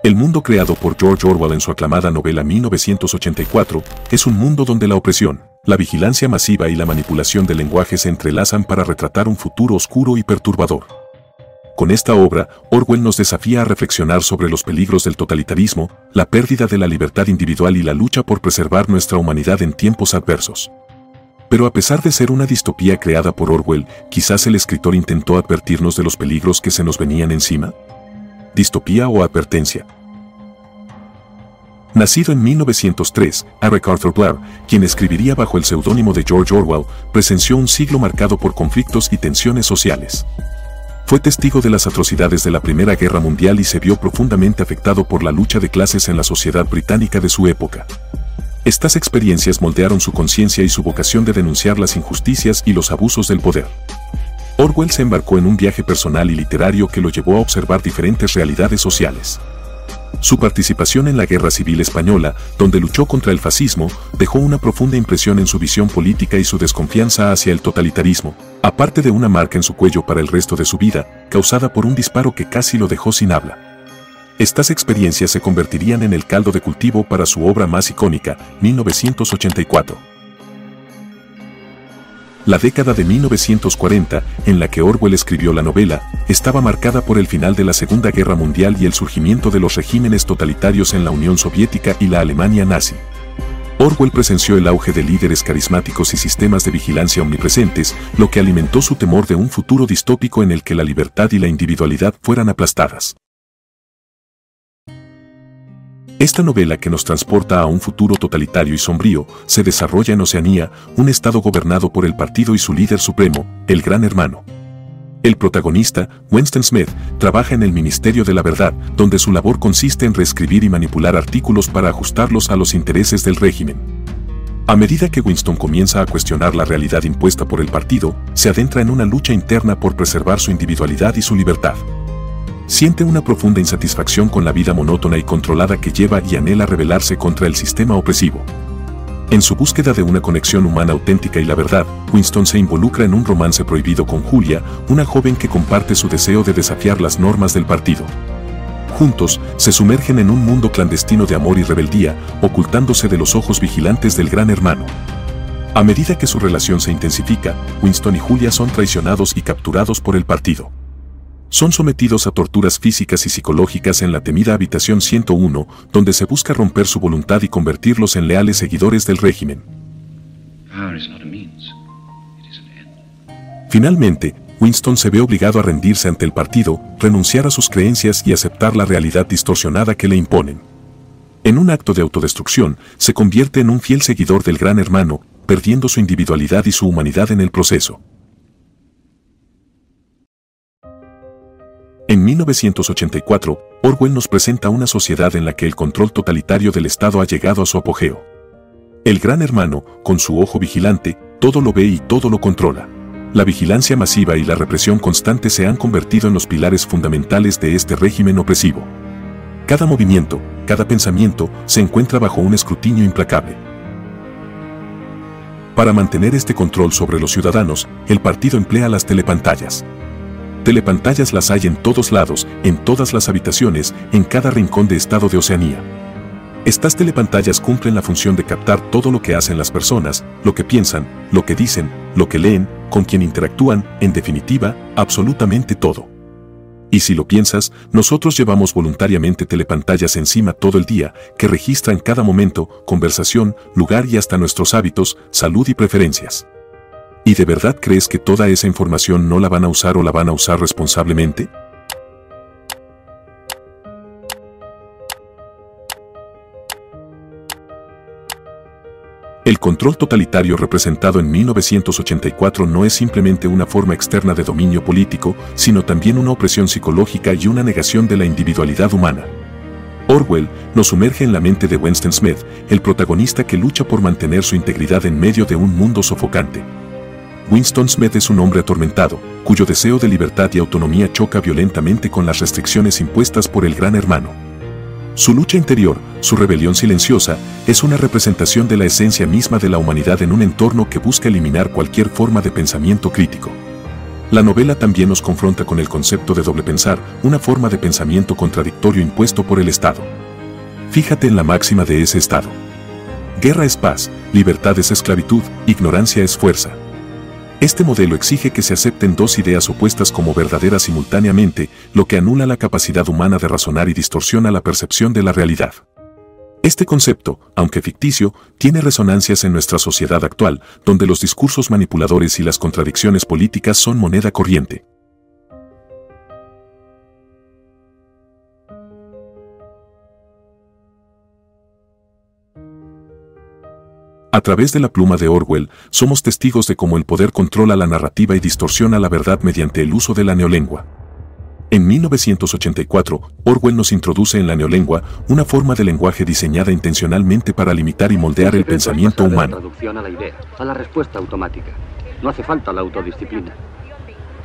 El mundo creado por George Orwell en su aclamada novela 1984 es un mundo donde la opresión, la vigilancia masiva y la manipulación del lenguaje se entrelazan para retratar un futuro oscuro y perturbador. Con esta obra, Orwell nos desafía a reflexionar sobre los peligros del totalitarismo, la pérdida de la libertad individual y la lucha por preservar nuestra humanidad en tiempos adversos. Pero a pesar de ser una distopía creada por Orwell, quizás el escritor intentó advertirnos de los peligros que se nos venían encima. ¿Distopía o advertencia? Nacido en 1903, Eric Arthur Blair, quien escribiría bajo el seudónimo de George Orwell, presenció un siglo marcado por conflictos y tensiones sociales. Fue testigo de las atrocidades de la Primera Guerra Mundial y se vio profundamente afectado por la lucha de clases en la sociedad británica de su época. Estas experiencias moldearon su conciencia y su vocación de denunciar las injusticias y los abusos del poder. Orwell se embarcó en un viaje personal y literario que lo llevó a observar diferentes realidades sociales. Su participación en la Guerra Civil Española, donde luchó contra el fascismo, dejó una profunda impresión en su visión política y su desconfianza hacia el totalitarismo, aparte de una marca en su cuello para el resto de su vida, causada por un disparo que casi lo dejó sin habla. Estas experiencias se convertirían en el caldo de cultivo para su obra más icónica, 1984. La década de 1940, en la que Orwell escribió la novela, estaba marcada por el final de la Segunda Guerra Mundial y el surgimiento de los regímenes totalitarios en la Unión Soviética y la Alemania nazi. Orwell presenció el auge de líderes carismáticos y sistemas de vigilancia omnipresentes, lo que alimentó su temor de un futuro distópico en el que la libertad y la individualidad fueran aplastadas. Esta novela que nos transporta a un futuro totalitario y sombrío, se desarrolla en Oceanía, un estado gobernado por el partido y su líder supremo, el Gran Hermano. El protagonista, Winston Smith, trabaja en el Ministerio de la Verdad, donde su labor consiste en reescribir y manipular artículos para ajustarlos a los intereses del régimen. A medida que Winston comienza a cuestionar la realidad impuesta por el partido, se adentra en una lucha interna por preservar su individualidad y su libertad. Siente una profunda insatisfacción con la vida monótona y controlada que lleva y anhela rebelarse contra el sistema opresivo. En su búsqueda de una conexión humana auténtica y la verdad, Winston se involucra en un romance prohibido con Julia, una joven que comparte su deseo de desafiar las normas del partido. Juntos, se sumergen en un mundo clandestino de amor y rebeldía, ocultándose de los ojos vigilantes del Gran Hermano. A medida que su relación se intensifica, Winston y Julia son traicionados y capturados por el partido. Son sometidos a torturas físicas y psicológicas en la temida habitación 101, donde se busca romper su voluntad y convertirlos en leales seguidores del régimen. Finalmente, Winston se ve obligado a rendirse ante el partido, renunciar a sus creencias y aceptar la realidad distorsionada que le imponen. En un acto de autodestrucción, se convierte en un fiel seguidor del Gran Hermano, perdiendo su individualidad y su humanidad en el proceso. En 1984, Orwell nos presenta una sociedad en la que el control totalitario del Estado ha llegado a su apogeo. El Gran Hermano, con su ojo vigilante, todo lo ve y todo lo controla. La vigilancia masiva y la represión constante se han convertido en los pilares fundamentales de este régimen opresivo. Cada movimiento, cada pensamiento, se encuentra bajo un escrutinio implacable. Para mantener este control sobre los ciudadanos, el partido emplea las telepantallas. Telepantallas las hay en todos lados, en todas las habitaciones, en cada rincón de estado de Oceanía. Estas telepantallas cumplen la función de captar todo lo que hacen las personas, lo que piensan, lo que dicen, lo que leen, con quien interactúan, en definitiva, absolutamente todo. Y si lo piensas, nosotros llevamos voluntariamente telepantallas encima todo el día, que registran cada momento, conversación, lugar y hasta nuestros hábitos, salud y preferencias. ¿Y de verdad crees que toda esa información no la van a usar o la van a usar responsablemente? El control totalitario representado en 1984 no es simplemente una forma externa de dominio político, sino también una opresión psicológica y una negación de la individualidad humana. Orwell nos sumerge en la mente de Winston Smith, el protagonista que lucha por mantener su integridad en medio de un mundo sofocante. Winston Smith es un hombre atormentado, cuyo deseo de libertad y autonomía choca violentamente con las restricciones impuestas por el Gran Hermano. Su lucha interior, su rebelión silenciosa, es una representación de la esencia misma de la humanidad en un entorno que busca eliminar cualquier forma de pensamiento crítico. La novela también nos confronta con el concepto de doble pensar, una forma de pensamiento contradictorio impuesto por el Estado. Fíjate en la máxima de ese Estado. Guerra es paz, libertad es esclavitud, ignorancia es fuerza. Este modelo exige que se acepten dos ideas opuestas como verdaderas simultáneamente, lo que anula la capacidad humana de razonar y distorsiona la percepción de la realidad. Este concepto, aunque ficticio, tiene resonancias en nuestra sociedad actual, donde los discursos manipuladores y las contradicciones políticas son moneda corriente. A través de la pluma de Orwell, somos testigos de cómo el poder controla la narrativa y distorsiona la verdad mediante el uso de la neolengua. En 1984, Orwell nos introduce en la neolengua, una forma de lenguaje diseñada intencionalmente para limitar y moldear el pensamiento humano. La traducción a la idea, a la respuesta automática. No hace falta la autodisciplina.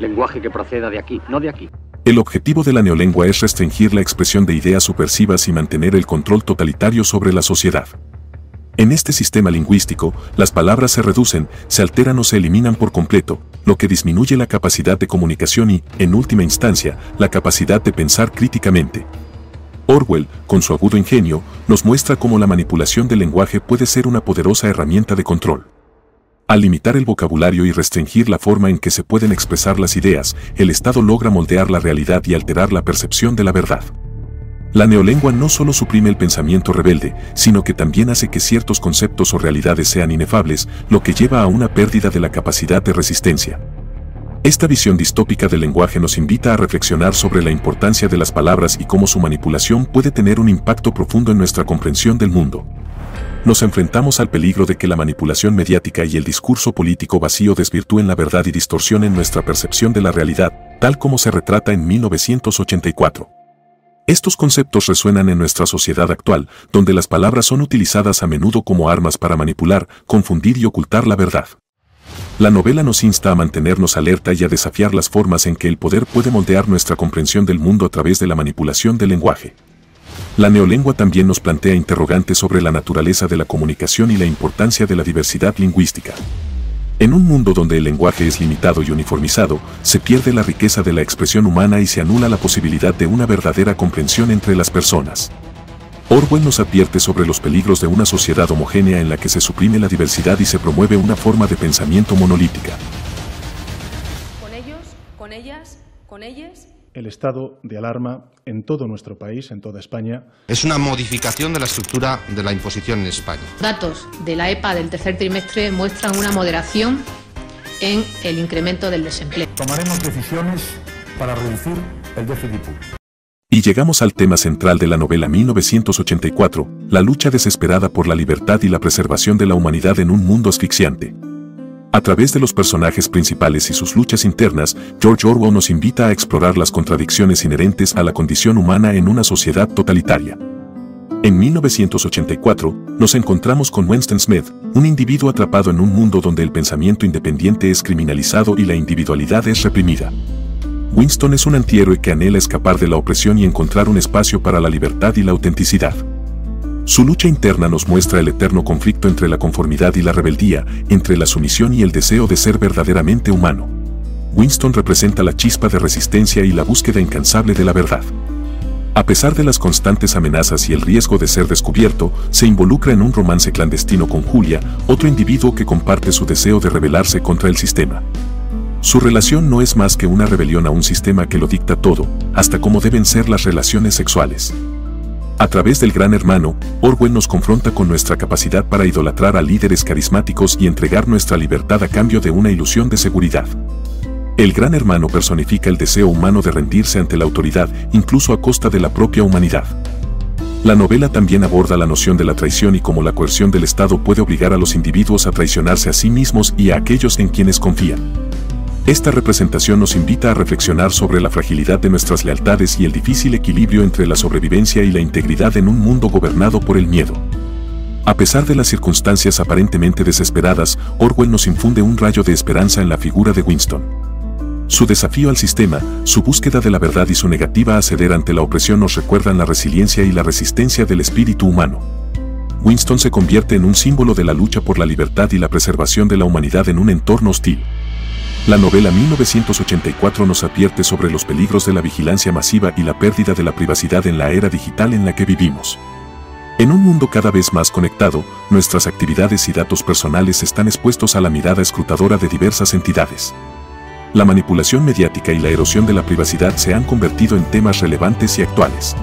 Lenguaje que proceda de aquí, no de aquí. El objetivo de la neolengua es restringir la expresión de ideas subversivas y mantener el control totalitario sobre la sociedad. En este sistema lingüístico, las palabras se reducen, se alteran o se eliminan por completo, lo que disminuye la capacidad de comunicación y, en última instancia, la capacidad de pensar críticamente. Orwell, con su agudo ingenio, nos muestra cómo la manipulación del lenguaje puede ser una poderosa herramienta de control. Al limitar el vocabulario y restringir la forma en que se pueden expresar las ideas, el Estado logra moldear la realidad y alterar la percepción de la verdad. La neolengua no solo suprime el pensamiento rebelde, sino que también hace que ciertos conceptos o realidades sean inefables, lo que lleva a una pérdida de la capacidad de resistencia. Esta visión distópica del lenguaje nos invita a reflexionar sobre la importancia de las palabras y cómo su manipulación puede tener un impacto profundo en nuestra comprensión del mundo. Nos enfrentamos al peligro de que la manipulación mediática y el discurso político vacío desvirtúen la verdad y distorsionen nuestra percepción de la realidad, tal como se retrata en 1984. Estos conceptos resuenan en nuestra sociedad actual, donde las palabras son utilizadas a menudo como armas para manipular, confundir y ocultar la verdad. La novela nos insta a mantenernos alerta y a desafiar las formas en que el poder puede moldear nuestra comprensión del mundo a través de la manipulación del lenguaje. La neolengua también nos plantea interrogantes sobre la naturaleza de la comunicación y la importancia de la diversidad lingüística. En un mundo donde el lenguaje es limitado y uniformizado, se pierde la riqueza de la expresión humana y se anula la posibilidad de una verdadera comprensión entre las personas. Orwell nos advierte sobre los peligros de una sociedad homogénea en la que se suprime la diversidad y se promueve una forma de pensamiento monolítica. Con ellos, con ellas, con ellas. El estado de alarma en todo nuestro país, en toda España. Es una modificación de la estructura de la imposición en España. Datos de la EPA del tercer trimestre muestran una moderación en el incremento del desempleo. Tomaremos decisiones para reducir el déficit público. Y llegamos al tema central de la novela 1984, la lucha desesperada por la libertad y la preservación de la humanidad en un mundo asfixiante. A través de los personajes principales y sus luchas internas, George Orwell nos invita a explorar las contradicciones inherentes a la condición humana en una sociedad totalitaria. En 1984, nos encontramos con Winston Smith, un individuo atrapado en un mundo donde el pensamiento independiente es criminalizado y la individualidad es reprimida. Winston es un antihéroe que anhela escapar de la opresión y encontrar un espacio para la libertad y la autenticidad. Su lucha interna nos muestra el eterno conflicto entre la conformidad y la rebeldía, entre la sumisión y el deseo de ser verdaderamente humano. Winston representa la chispa de resistencia y la búsqueda incansable de la verdad. A pesar de las constantes amenazas y el riesgo de ser descubierto, se involucra en un romance clandestino con Julia, otro individuo que comparte su deseo de rebelarse contra el sistema. Su relación no es más que una rebelión a un sistema que lo dicta todo, hasta cómo deben ser las relaciones sexuales. A través del Gran Hermano, Orwell nos confronta con nuestra capacidad para idolatrar a líderes carismáticos y entregar nuestra libertad a cambio de una ilusión de seguridad. El Gran Hermano personifica el deseo humano de rendirse ante la autoridad, incluso a costa de la propia humanidad. La novela también aborda la noción de la traición y cómo la coerción del Estado puede obligar a los individuos a traicionarse a sí mismos y a aquellos en quienes confían. Esta representación nos invita a reflexionar sobre la fragilidad de nuestras lealtades y el difícil equilibrio entre la sobrevivencia y la integridad en un mundo gobernado por el miedo. A pesar de las circunstancias aparentemente desesperadas, Orwell nos infunde un rayo de esperanza en la figura de Winston. Su desafío al sistema, su búsqueda de la verdad y su negativa a ceder ante la opresión nos recuerdan la resiliencia y la resistencia del espíritu humano. Winston se convierte en un símbolo de la lucha por la libertad y la preservación de la humanidad en un entorno hostil. La novela 1984 nos advierte sobre los peligros de la vigilancia masiva y la pérdida de la privacidad en la era digital en la que vivimos. En un mundo cada vez más conectado, nuestras actividades y datos personales están expuestos a la mirada escrutadora de diversas entidades. La manipulación mediática y la erosión de la privacidad se han convertido en temas relevantes y actuales.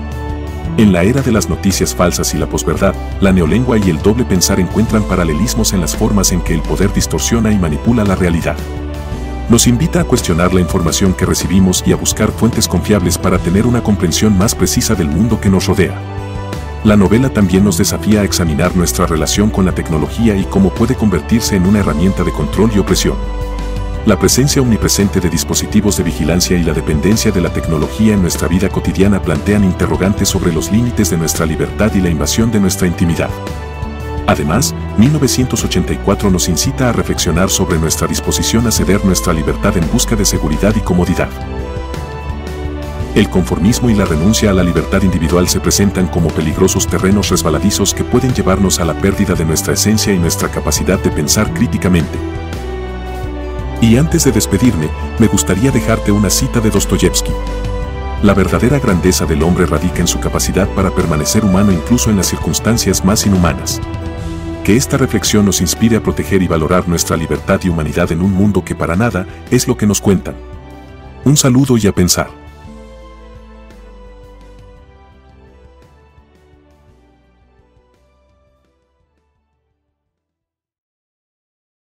En la era de las noticias falsas y la posverdad, la neolengua y el doble pensar encuentran paralelismos en las formas en que el poder distorsiona y manipula la realidad. Nos invita a cuestionar la información que recibimos y a buscar fuentes confiables para tener una comprensión más precisa del mundo que nos rodea. La novela también nos desafía a examinar nuestra relación con la tecnología y cómo puede convertirse en una herramienta de control y opresión. La presencia omnipresente de dispositivos de vigilancia y la dependencia de la tecnología en nuestra vida cotidiana plantean interrogantes sobre los límites de nuestra libertad y la invasión de nuestra intimidad. Además, 1984 nos incita a reflexionar sobre nuestra disposición a ceder nuestra libertad en busca de seguridad y comodidad. El conformismo y la renuncia a la libertad individual se presentan como peligrosos terrenos resbaladizos que pueden llevarnos a la pérdida de nuestra esencia y nuestra capacidad de pensar críticamente. Y antes de despedirme, me gustaría dejarte una cita de Dostoyevsky. La verdadera grandeza del hombre radica en su capacidad para permanecer humano incluso en las circunstancias más inhumanas. Que esta reflexión nos inspire a proteger y valorar nuestra libertad y humanidad en un mundo que para nada es lo que nos cuentan. Un saludo y a pensar.